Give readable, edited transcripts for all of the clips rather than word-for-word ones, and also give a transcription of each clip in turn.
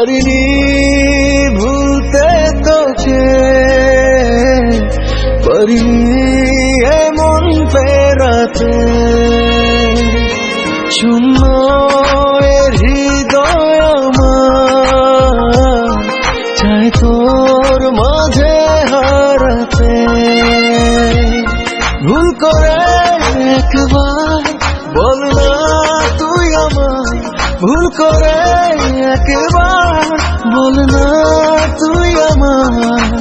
পারিনি ভুলতে তোকে, পারিনি এমন ফেরাতে। শূন্য হৃদয় আমার চাই তোর মাঝে হারাতে। ভুল করে একবার বল না তুই আমায়, ভুল করে একবার বল না তুই আমায়।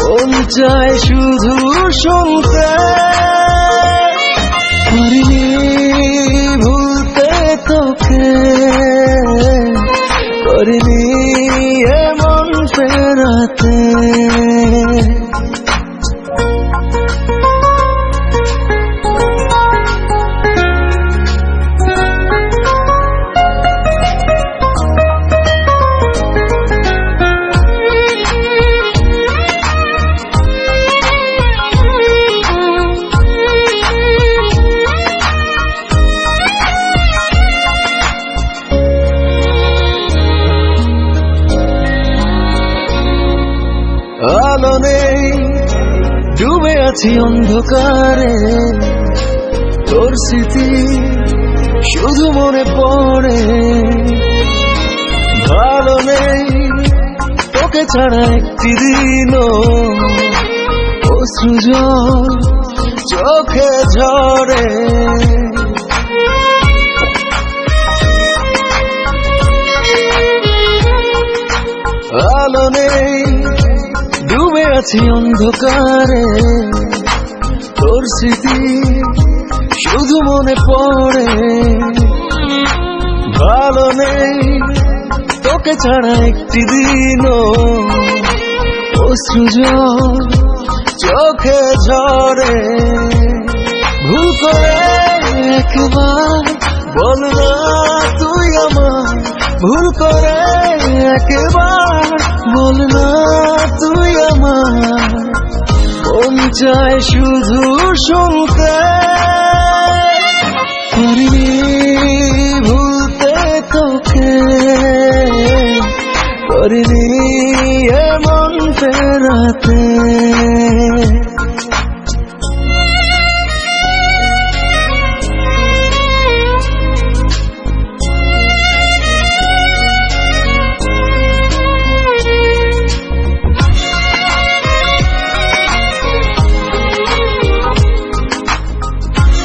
মন চায় শুধু শুনতে, পারিনি ভুলতে তোকে, পারিনি এমন ফেরাতে। আলো নেই, ডুবে আছি অন্ধকারে, তোর স্মৃতি শুধু মনে পড়ে। ভালো নেই তোকে ছাড়া একটি দিনও, অশ্রু জল চোখে ঝরে। আলো নেই, ডুবে আছি অন্ধকারে, তোর স্মৃতি শুধু মনে পড়ে। ভালো নেই তোকে ছাড়া একটি দিনও, অশ্রু জল চোখে ঝরে। ভুল করে একবার বল না তুই আমায়, ভুল করে একবার বল না তুই আমায়। মন চায় শুধু শুনতে, পারিনি ভুলতে তোকে, পারিনি